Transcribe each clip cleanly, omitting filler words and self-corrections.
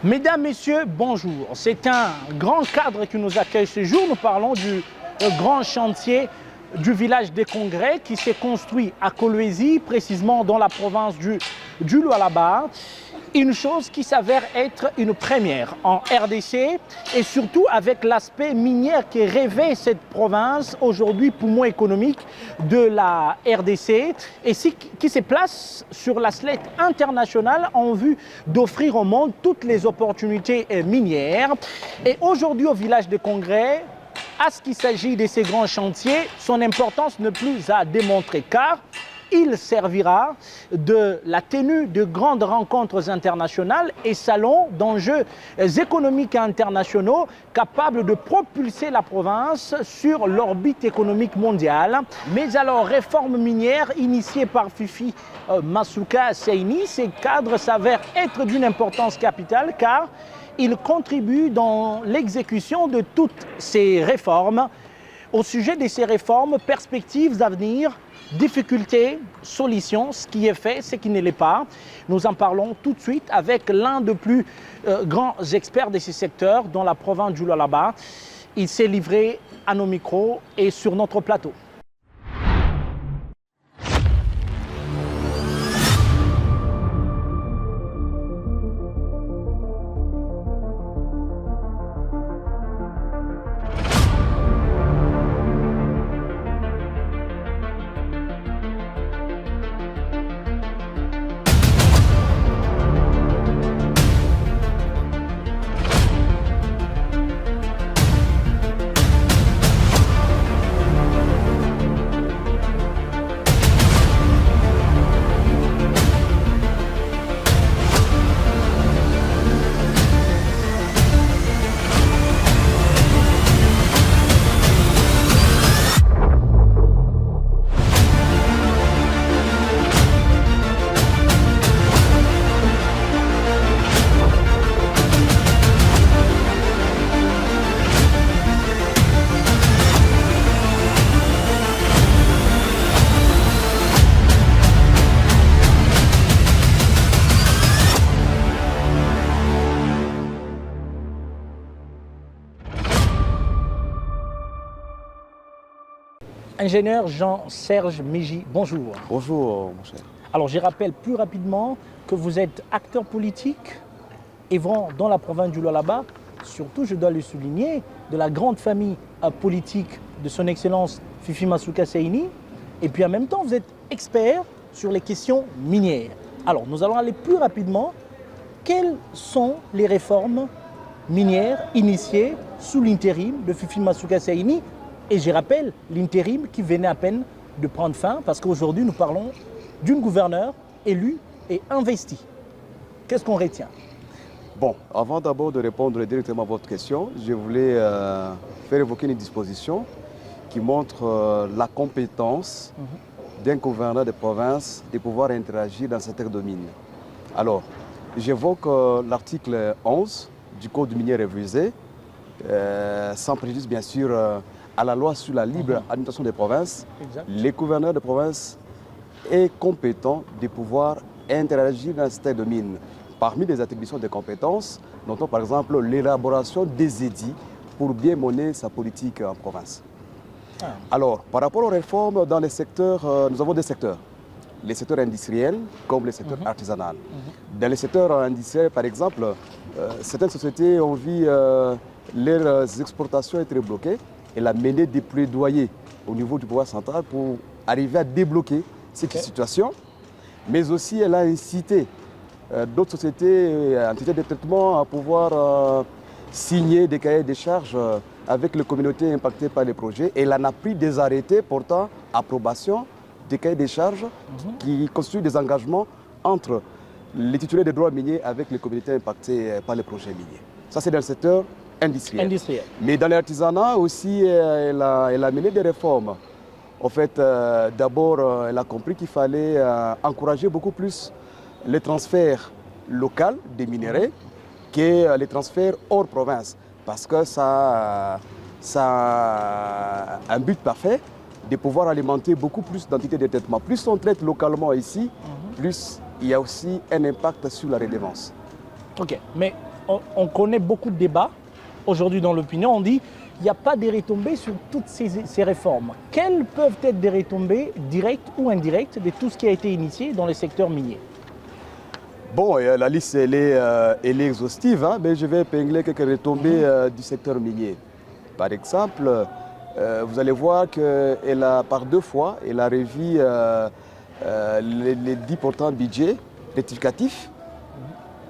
Mesdames, Messieurs, bonjour. C'est un grand cadre qui nous accueille ce jour. Nous parlons du grand chantier du village des Congrès qui s'est construit à Kolwezi, précisément dans la province du Lualaba. Une chose qui s'avère être une première en RDC et surtout avec l'aspect minier qui rêvait cette province, aujourd'hui poumon économique de la RDC et qui se place sur la slate internationale en vue d'offrir au monde toutes les opportunités minières. Et aujourd'hui au village des Congrès, à ce qu'il s'agit de ces grands chantiers, son importance n'est plus à démontrer car il servira de la tenue de grandes rencontres internationales et salons d'enjeux économiques et internationaux capables de propulser la province sur l'orbite économique mondiale. Mais alors, réforme minière initiée par Fifi Masuka Seyni, ces cadres s'avèrent être d'une importance capitale car ils contribuent dans l'exécution de toutes ces réformes. Au sujet de ces réformes, perspectives d'avenir, difficultés, solutions, ce qui est fait, ce qui ne l'est pas. Nous en parlons tout de suite avec l'un des plus grands experts de ces secteurs dans la province du Lualaba. Il s'est livré à nos micros et sur notre plateau. Ingénieur Jean-Serge Mégy, bonjour. Bonjour, mon cher. Alors, je rappelle plus rapidement que vous êtes acteur politique, œuvrant dans la province du Lualaba, surtout, je dois le souligner, de la grande famille politique de son Excellence Fifi Masuka Seyni, et puis en même temps, vous êtes expert sur les questions minières. Alors, nous allons aller plus rapidement. Quelles sont les réformes minières initiées sous l'intérim de Fifi Masuka Seyni? Et je rappelle l'intérim qui venait à peine de prendre fin parce qu'aujourd'hui nous parlons d'une gouverneure élue et investie. Qu'est-ce qu'on retient? Bon, avant d'abord de répondre directement à votre question, je voulais faire évoquer une disposition qui montre la compétence d'un gouverneur de province de pouvoir interagir dans certains domaines. Alors, j'évoque l'article 11 du Code minier révisé, sans préjudice bien sûr à la loi sur la libre administration des provinces. Exact. Les gouverneurs de province est compétent de pouvoir interagir dans certains domaines. Parmi les attributions de compétences, notons par exemple l'élaboration des édits pour bien mener sa politique en province. Alors, par rapport aux réformes dans les secteurs, nous avons des secteurs. Les secteurs industriels comme les secteurs artisanaux. Dans les secteurs industriels, par exemple, certaines sociétés ont vu leurs exportations être bloquées. Elle a mené des plaidoyers au niveau du pouvoir central pour arriver à débloquer cette situation. Mais aussi, elle a incité d'autres sociétés, entités de traitement à pouvoir signer des cahiers de charges avec les communautés impactées par les projets. Et elle en a pris des arrêtés portant approbation des cahiers de charges qui constituent des engagements entre les titulaires des droits miniers avec les communautés impactées par les projets miniers. Ça, c'est dans le secteur industriel. Mais dans l'artisanat aussi, elle a mené des réformes. En fait, d'abord, elle a compris qu'il fallait encourager beaucoup plus les transferts locaux des minéraux que les transferts hors province. Parce que ça a un but parfait de pouvoir alimenter beaucoup plus d'entités de traitement. Plus on traite localement ici, plus il y a aussi un impact sur la redevance. Ok, mais on connaît beaucoup de débats aujourd'hui dans l'opinion. On dit qu'il n'y a pas de retombées sur toutes ces réformes. Quelles peuvent être des retombées directes ou indirectes de tout ce qui a été initié dans le secteur minier? Bon, la liste elle est exhaustive, hein, mais je vais épingler quelques retombées du secteur minier. Par exemple, vous allez voir qu'elle a par 2 fois, elle a revu les 10 portants budget rectificatifs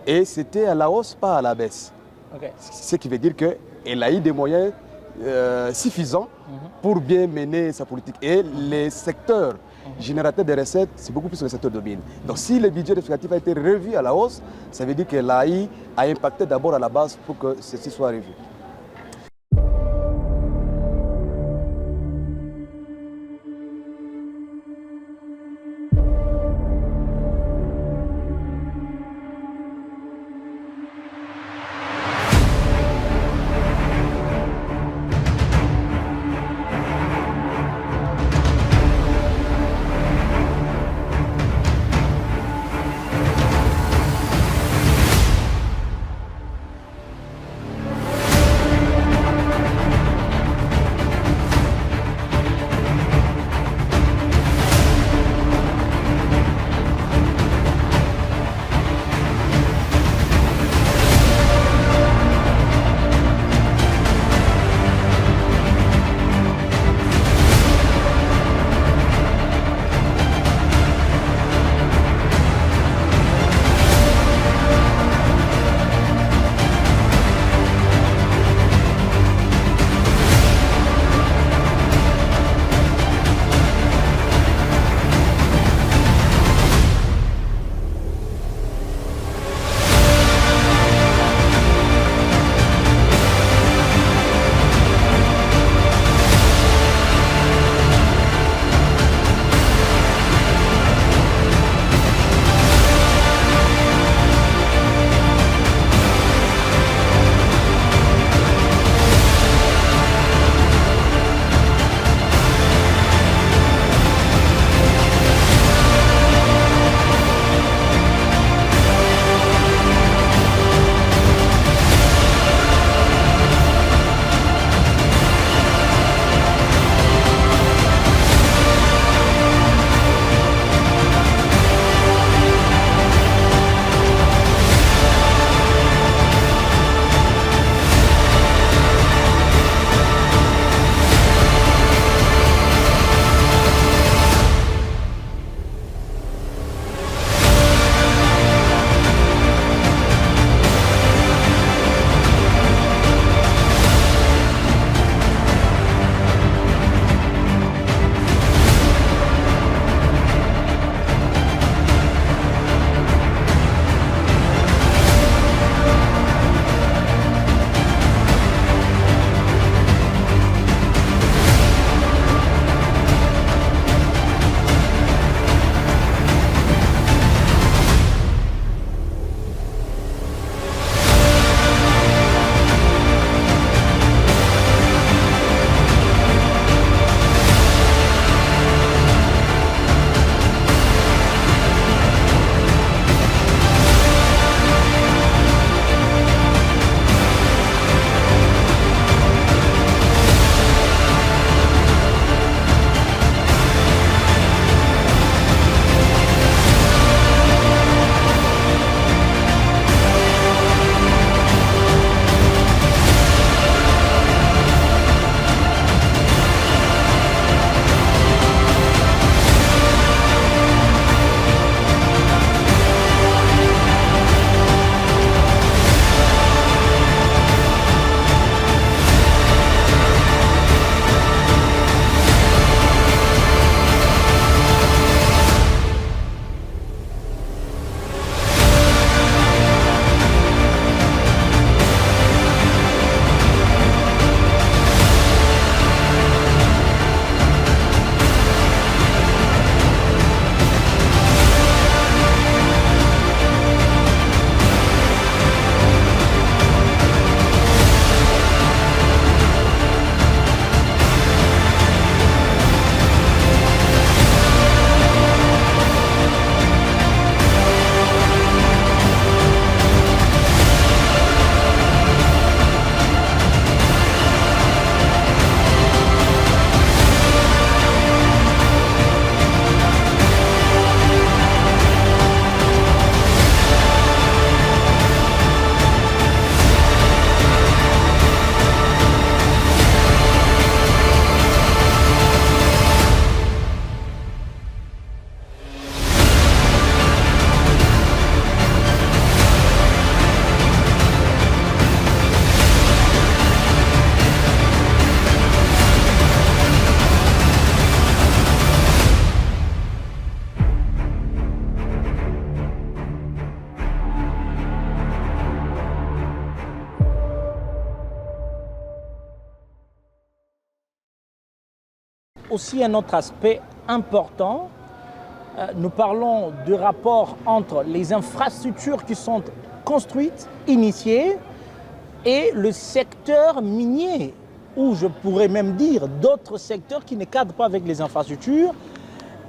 et c'était à la hausse, pas à la baisse. Okay. Ce qui veut dire qu'elle a eu des moyens suffisants pour bien mener sa politique. Et les secteurs générateurs de recettes, c'est beaucoup plus le secteur de mine. Donc si le budget rectificatif a été revu à la hausse, ça veut dire que l'AI a impacté d'abord à la base pour que ceci soit revu. aussi un autre aspect important. Nous parlons du rapport entre les infrastructures qui sont construites, initiées, et le secteur minier, ou je pourrais même dire d'autres secteurs qui ne cadrent pas avec les infrastructures,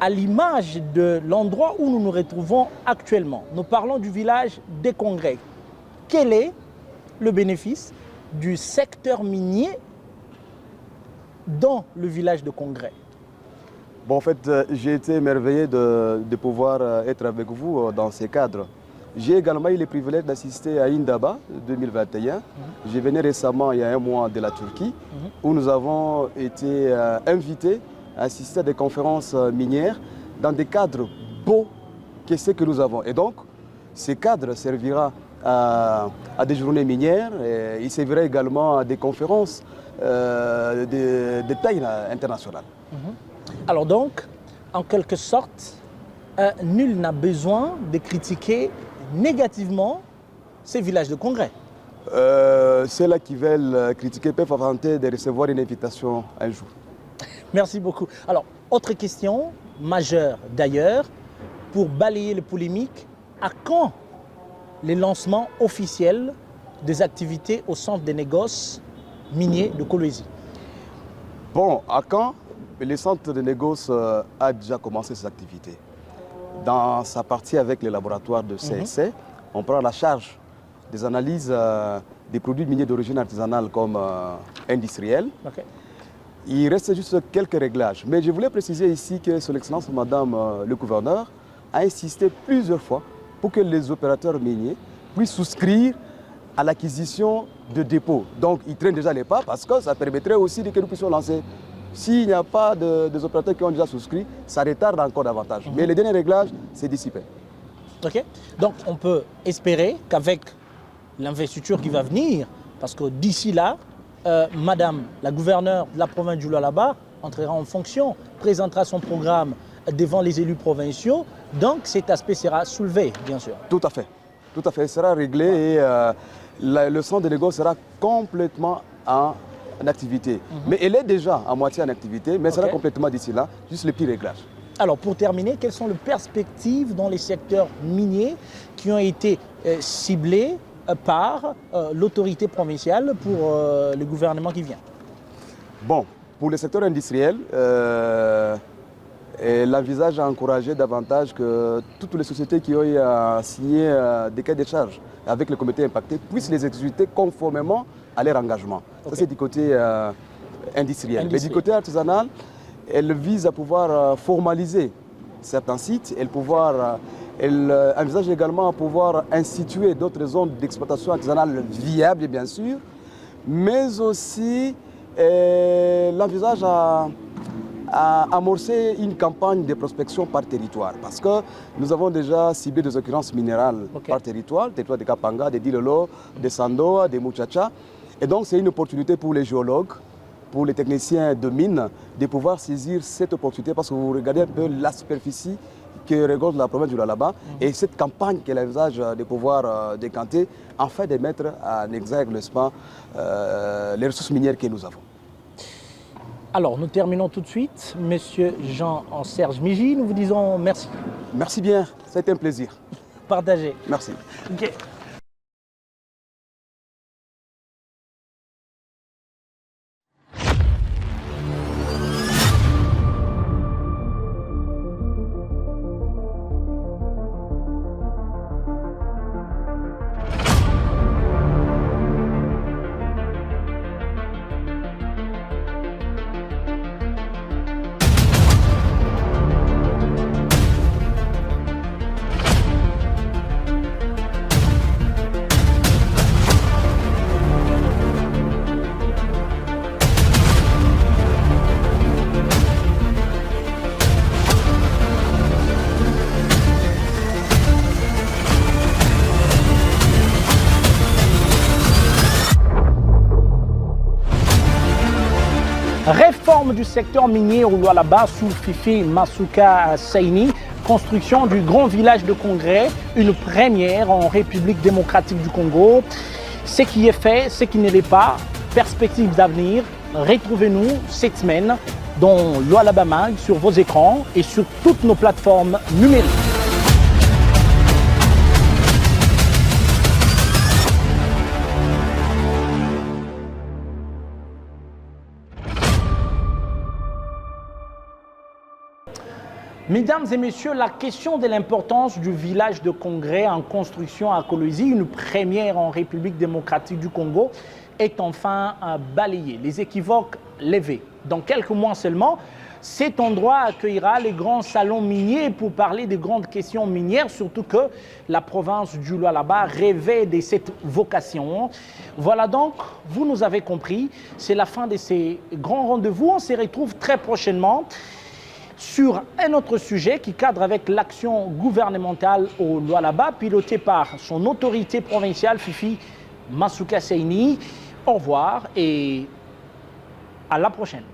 à l'image de l'endroit où nous nous retrouvons actuellement. Nous parlons du village des Congrès. Quel est le bénéfice du secteur minier dans le village de Congrès? Bon, en fait, j'ai été émerveillé de pouvoir être avec vous dans ces cadres. J'ai également eu le privilège d'assister à Indaba 2021. J'ai venu récemment, il y a un mois, de la Turquie, où nous avons été invités à assister à des conférences minières dans des cadres beaux que ce que nous avons. Et donc, ces cadres serviront à des journées minières et il servira également à des conférences de taille internationale. Alors donc, en quelque sorte, nul n'a besoin de critiquer négativement ces villages de Congrès. Ceux-là qui veulent critiquer peuvent tenter de recevoir une invitation un jour. Merci beaucoup. Alors, autre question majeure d'ailleurs, pour balayer les polémiques, à quand les lancements officiels des activités au centre des négoces miniers de Kolwezi? Bon, à quand le centre de négoce a déjà commencé ses activités. Dans sa partie avec les laboratoires de CSC, on prend la charge des analyses des produits miniers d'origine artisanale comme industriels. Okay. Il reste juste quelques réglages. Mais je voulais préciser ici que Son Excellence Madame le Gouverneur a insisté plusieurs fois pour que les opérateurs miniers puissent souscrire à l'acquisition de dépôts. Donc ils traînent déjà les pas parce que ça permettrait aussi que nous puissions lancer. S'il n'y a pas des opérateurs qui ont déjà souscrit, ça retarde encore davantage. Mais les derniers réglages, c'est dissipé. Ok. Donc on peut espérer qu'avec l'investiture qui va venir, parce que d'ici là, Madame la gouverneure de la province du Lualaba entrera en fonction, présentera son programme devant les élus provinciaux, donc cet aspect sera soulevé, bien sûr. Tout à fait. Tout à fait. Il sera réglé et le centre de négoce sera complètement en activité. Mais elle est déjà à moitié en activité, mais sera complètement d'ici là, juste les petits réglages. Alors pour terminer, quelles sont les perspectives dans les secteurs miniers qui ont été ciblés par l'autorité provinciale pour le gouvernement qui vient? Bon, pour le secteur industriel, l'envisage a encouragé davantage que toutes les sociétés qui ont signé des cahiers de charges avec le comité impacté puissent les exécuter conformément à leur engagement. Ça, c'est du côté industriel. Mais du côté artisanal, elle vise à pouvoir formaliser certains sites, elle envisage également à pouvoir instituer d'autres zones d'exploitation artisanale viables, bien sûr, mais aussi l'envisage à amorcer une campagne de prospection par territoire, parce que nous avons déjà ciblé des occurrences minérales par territoire de Kapanga, de Dilolo, de Sandoa, de Muchacha. Et donc c'est une opportunité pour les géologues, pour les techniciens de mines, de pouvoir saisir cette opportunité, parce que vous regardez un peu la superficie que regorge la province du Lualaba et cette campagne qu'elle envisage de pouvoir décanter, afin de mettre en exergue les ressources minières que nous avons. Alors, nous terminons tout de suite. Monsieur Jean-Serge Migi, nous vous disons merci. Merci bien, c'était un plaisir. Partagez. Merci. Okay. Réforme du secteur minier au Lualaba sous Fifi Masuka Saini, construction du grand village de Congrès, une première en République démocratique du Congo. Ce qui est fait, ce qui ne l'est pas, perspective d'avenir, retrouvez-nous cette semaine dans Lualaba Mag sur vos écrans et sur toutes nos plateformes numériques. Mesdames et messieurs, la question de l'importance du village de congrès en construction à Kolwezi, une première en République démocratique du Congo, est enfin balayée. Les équivoques levés. Dans quelques mois seulement, cet endroit accueillera les grands salons miniers pour parler des grandes questions minières, surtout que la province du Lualaba rêvait de cette vocation. Voilà donc, vous nous avez compris, c'est la fin de ces grands rendez-vous. On se retrouve très prochainement sur un autre sujet qui cadre avec l'action gouvernementale au Lualaba, pilotée par son autorité provinciale, Fifi Masuka Seini. Au revoir et à la prochaine.